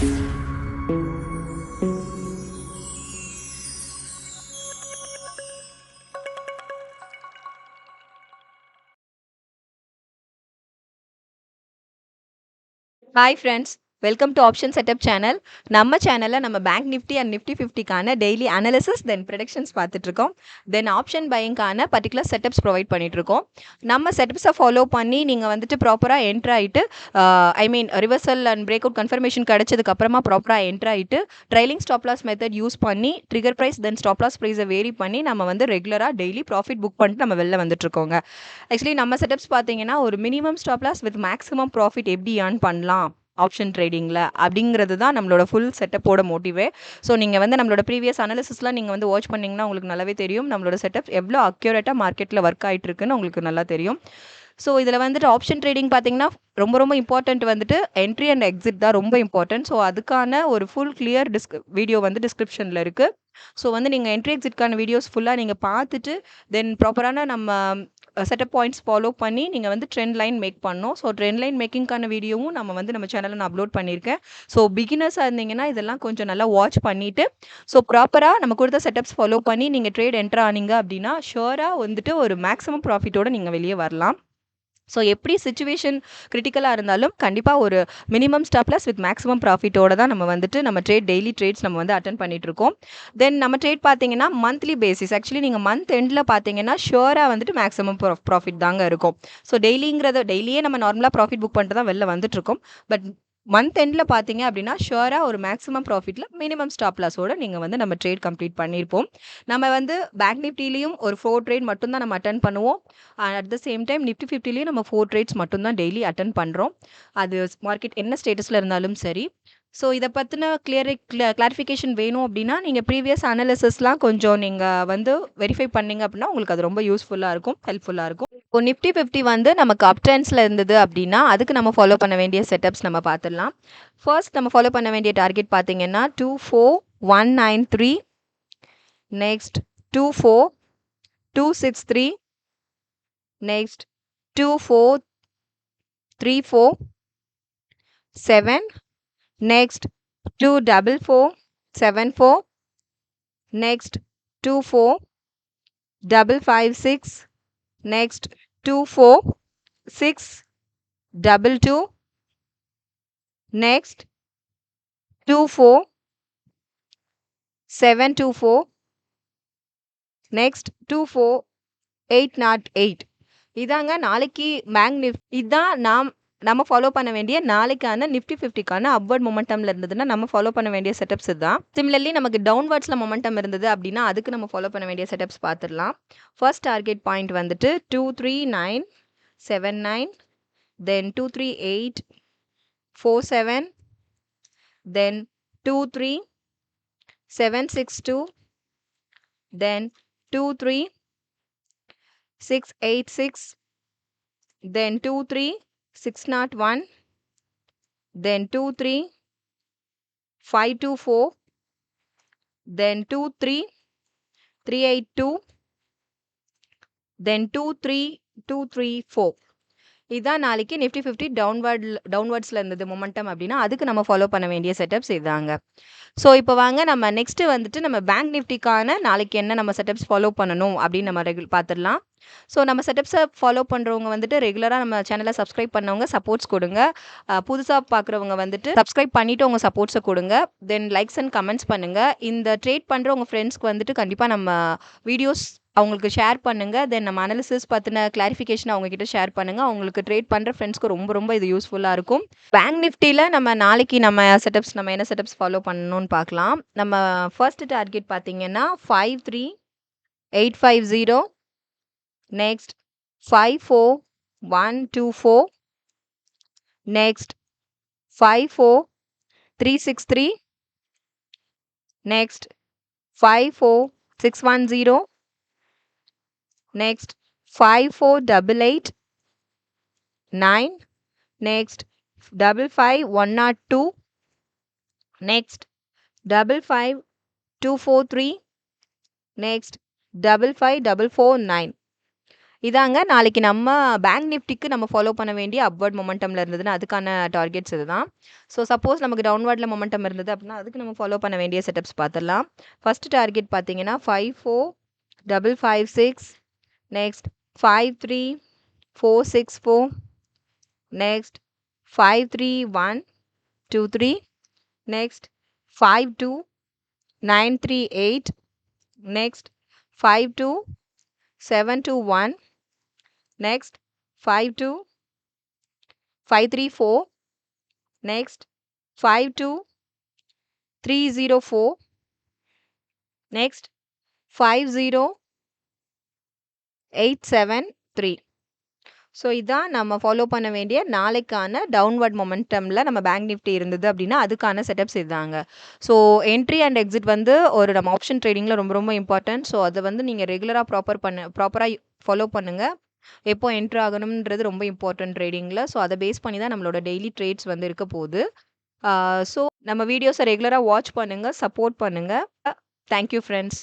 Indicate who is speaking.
Speaker 1: Hi friends, welcome to Option Setup channel. நம்ம சேனல்ல நம்ம பேங்க் நிஃப்டி அண்ட் நிஃப்டி 50க்கான டெய்லி அனாலிசிஸ் தென் ப்ரெடிக்ஷன்ஸ் பார்த்துட்டு இருக்கோம். தென் ஆப்ஷன் பையிங்கான பர்டிகுலர் செட்டப்ஸ் ப்ரொவைட் பண்ணிட்டு இருக்கோம். நம்ம செட்டப்ஸை ஃபாலோ பண்ணி நீங்கள் வந்துட்டு ப்ராப்பராக என்ட்ரு ஆகிட்டு reversal and break out confirmation கிடைச்சதுக்கு அப்புறமா ப்ராப்பராக என்ட்ரு ஆகிட்டு trailing stop loss method use பண்ணி trigger price then stop loss ப்ரைஸை வேரி பண்ணி நம்ம வந்து ரெகுலராக டெய்லி ப்ராஃபிட் புக் பண்ணிட்டு நம்ம வெளில வந்துட்டு இருக்கோங்க. ஆக்சுவலி நம்ம செட்டப்ஸ் பார்த்தீங்கன்னா ஒரு minimum stop loss with maximum profit எப்படி ஏர்ன் பண்ணலாம் ஆப்ஷன் ட்ரேடிங்கில் அப்படிங்கிறது தான் நம்மளோட ஃபுல் செட்டப்போட மோட்டிவே. ஸோ நீங்கள் வந்து நம்மளோட ப்ரீவியஸ் அனாலிசிஸ்லாம் நீங்கள் வந்து வாட்ச் பண்ணிங்கன்னா உங்களுக்கு நல்லாவே தெரியும் நம்மளோட செட்டப் எவ்வளோ அக்யூரேட்டாக மார்க்கெட்டில் ஒர்க் ஆகிட்டு இருக்குன்னு உங்களுக்கு நல்லா தெரியும். ஸோ இதில் வந்துட்டு ஆப்ஷன் ட்ரேடிங் பார்த்தீங்கன்னா ரொம்ப ரொம்ப இம்பார்ட்டண்ட் வந்துட்டு என்ட்ரி அண்ட் எக்ஸிட் தான் ரொம்ப இம்பார்ட்டன்ட். ஸோ அதுக்கான ஒரு ஃபுல் கிளியர் வீடியோ வந்து டிஸ்கிரிப்ஷனில் இருக்குது. ஸோ வந்து நீங்கள் என்ட்ரி எக்ஸிட்கான வீடியோஸ் ஃபுல்லாக நீங்கள் பார்த்துட்டு தென் ப்ராப்பரான நம்ம செட்டப் பாயிண்ட்ஸ் ஃபாலோ பண்ணி நீங்கள் வந்து ட்ரெண்ட் லைன் மேக் பண்ணணும். ஸோ ட்ரெண்ட் லைன் மேக்கிங்கான வீடியோவும் நம்ம சேனலில் நான் அப்லோட் பண்ணியிருக்கேன். ஸோ பிகினர்ஸாக இருந்தீங்கன்னா இதெல்லாம் கொஞ்சம் நல்லா வாட்ச் பண்ணிவிட்டு ஸோ ப்ராப்பராக நம்ம கொடுத்த செட்டப்ஸ் ஃபாலோ பண்ணி நீங்கள் ட்ரேட் என்ட்ரு ஆனீங்க அப்படின்னா ஷுவராக வந்துட்டு ஒரு மேக்ஸிமம் ப்ராஃபிட்டோடு நீங்கள் வெளியே வரலாம். ஸோ எப்படி சிச்சுவேஷன் கிரிட்டிக்கலாக இருந்தாலும் கண்டிப்பாக ஒரு minimum stop loss with maximum ப்ராஃபிட்டோட தான் நம்ம வந்துட்டு நம்ம டெய்லி ட்ரேட்ஸ் நம்ம வந்து அட்டன் பண்ணிட்டு இருக்கோம். தென் நம்ம ட்ரேட் பார்த்தீங்கன்னா மந்த்லி பேசிஸ். ஆக்சுவலி நீங்கள் மந்த் எண்டில் பார்த்தீங்கன்னா ஷுவராக வந்துட்டு மேக்ஸிமம் ப்ராஃபிட் தாங்க இருக்கும். ஸோ டெய்லியே நம்ம நார்மலாக ப்ராஃபிட் புக் பண்ணிட்டு தான் வெளில வந்துட்டு இருக்கோம். பட் மந்த் எண்டில் பார்த்தீங்க அப்படின்னா ஷுவராக ஒரு மேக்ஸிமம் ப்ராஃபிட்டில் மினிமம் ஸ்டாப் லாஸோட நீங்கள் வந்து நம்ம ட்ரேட் கம்ப்ளீட் பண்ணியிருப்போம். நம்ம வந்து பேங்க் நிஃப்டிலையும் ஒரு 4 ட்ரேட் மட்டும் தான் நம்ம அட்டன் பண்ணுவோம். At the same time Nifty 50லேயும் நம்ம 4 ட்ரேட்ஸ் மட்டும் தான் டெய்லி அட்டன் பண்ணுறோம். அது மார்க்கெட் என்ன ஸ்டேட்டஸில் இருந்தாலும் சரி. ஸோ இதை பற்றின கிளாரிஃபிகேஷன் வேணும் அப்படின்னா நீங்கள் ப்ரீவியஸ் அனாலிசிஸ்லாம் கொஞ்சம் நீங்கள் வந்து வெரிஃபை பண்ணீங்க அப்படின்னா உங்களுக்கு அது ரொம்ப யூஸ்ஃபுல்லாக இருக்கும், ஹெல்ப்ஃபுல்லாக இருக்கும். இப்போ நிஃப்டி 50 வந்து நமக்கு அப் ட்ரெண்ட்ஸில் இருந்தது அப்படின்னா அதுக்கு நம்ம ஃபாலோ பண்ண வேண்டிய செட்டப்ஸ் நம்ம பார்த்துடலாம். ஃபர்ஸ்ட் நம்ம ஃபாலோ பண்ண வேண்டிய டார்கெட் பார்த்தீங்கன்னா 24193, next 24263, next 24347, next 24474, next 24556, next 24622, next 24724, next 24808. இதாங்க நாளைக்கு இதான் நம்ம ஃபாலோ பண்ண வேண்டிய நாளைக்கான நிஃப்டி 50க்கான அப்வர்ட் மொமெண்டம்ல இருந்ததுன்னா நம்ம ஃபாலோ பண்ண வேண்டிய செட்டப்ஸ் இதுதான். சிமிலர்லி நமக்கு டவுன்வர்ட்ஸில் மொமெண்டம் இருந்தது அப்படின்னா அதுக்கு நம்ம ஃபாலோ பண்ண வேண்டிய செட்டப்ஸ் பார்த்துடலாம். ஃபர்ஸ்ட் டார்கெட் பாயிண்ட் வந்துட்டு 23979, தென் 23847, தென் 23762, தென் 23686, then 23601, then 23524, then 23382, then 23234. இதான் நாளைக்கு நிஃப்டி 50 டவுன்வர்ட்ஸில் இருந்தது மொமெண்டம் அப்படின்னா அதுக்கு நம்ம ஃபாலோ பண்ண வேண்டிய செட்டப்ஸ் இதாங்க. ஸோ இப்போ வாங்க நம்ம நெக்ஸ்ட்டு வந்துட்டு நம்ம பேங்க் நிஃப்டிக்கான நாளைக்கு என்ன நம்ம செட்டப்ஸ் ஃபாலோ பண்ணணும் அப்படின்னு நம்ம பார்த்துடலாம். ஸோ நம்ம செட்டப்ஸை ஃபாலோ பண்ணுறவங்க வந்துட்டு ரெகுலராக நம்ம சேனலை சப்ஸ்கிரைப் பண்ணவங்க சப்போர்ட்ஸ் கொடுங்க. புதுசாக பார்க்குறவங்க வந்துட்டு சப்ஸ்கிரைப் பண்ணிவிட்டு உங்கள் சப்போர்ட்ஸை கொடுங்க. தென் லைக்ஸ் அண்ட் கமெண்ட்ஸ் பண்ணுங்கள். இந்த ட்ரேட் பண்ணுற உங்கள் ஃப்ரெண்ட்ஸ்க்கு வந்துட்டு கண்டிப்பாக நம்ம வீடியோஸ் அவங்களுக்கு ஷேர் பண்ணுங்கள். தென் நம்ம அனாலிசிஸ் பற்றின கிளாரிஃபிகேஷன் அவங்ககிட்ட ஷேர் பண்ணுங்கள். அவங்களுக்கு ட்ரேட் பண்ணுற ஃப்ரெண்ட்ஸ்க்கு ரொம்ப ரொம்ப இது யூஸ்ஃபுல்லாக இருக்கும். பேங்க் நிஃப்டியில் நம்ம நாளைக்கு நம்ம என்ன செட்டப்ஸ் ஃபாலோ பண்ணணும்னு பார்க்கலாம். நம்ம ஃபர்ஸ்ட் டார்கெட் பார்த்தீங்கன்னா 53850, next 54124, next 54363, next 54610, next 54889, next 55102, next 55243, next 55449. இதாங்க நாளைக்கு நம்ம பேங்க் நிஃப்டிக்கு நம்ம ஃபாலோ பண்ண வேண்டிய அப்வர்ட் மொமெண்டமில் இருந்ததுன்னா அதுக்கான டார்கெட்ஸ் இதுதான். ஸோ சப்போஸ் நமக்கு டவுன்வர்டில் மொமெண்டம் இருந்தது அப்படின்னா அதுக்கு நம்ம ஃபாலோ பண்ண வேண்டிய செட்டப்ஸ் பார்த்துடலாம். ஃபர்ஸ்ட் டார்கெட் பார்த்தீங்கன்னா 54,556, next 53,464, next 53,123, next 52,938, next 52,721, next 52,534, next 52,304, next 50,873. So இதான் நம்ம ஃபாலோ பண்ண வேண்டிய நாளைக்கான டவுன்வர்ட் மொமெண்டமில் நம்ம பேங்க் நிஃப்டி இருந்தது அப்படின்னா அதுக்கான செட்டப்ஸ் இதுதாங்க. ஸோ என்ட்ரி அண்ட் எக்ஸிட் வந்து ஒரு நம்ம ஆப்ஷன் ட்ரேடிங்கில் ரொம்ப ரொம்ப இம்பார்ட்டன்ட். ஸோ அதை வந்து நீங்கள் ரெகுலராக ப்ராப்பராக ஃபாலோ பண்ணுங்கள். எப்போ என்ட்ரு ஆகணுன்றது ரொம்ப இம்பார்ட்டன்ட் ட்ரேடிங்கில். ஸோ அதை பேஸ் பண்ணி தான் நம்மளோட டெய்லி ட்ரேட்ஸ் வந்து இருக்க போகுது. ஸோ நம்ம வீடியோஸை ரெகுலராக வாட்ச் பண்ணுங்கள், சப்போர்ட் பண்ணுங்கள். Thank you friends.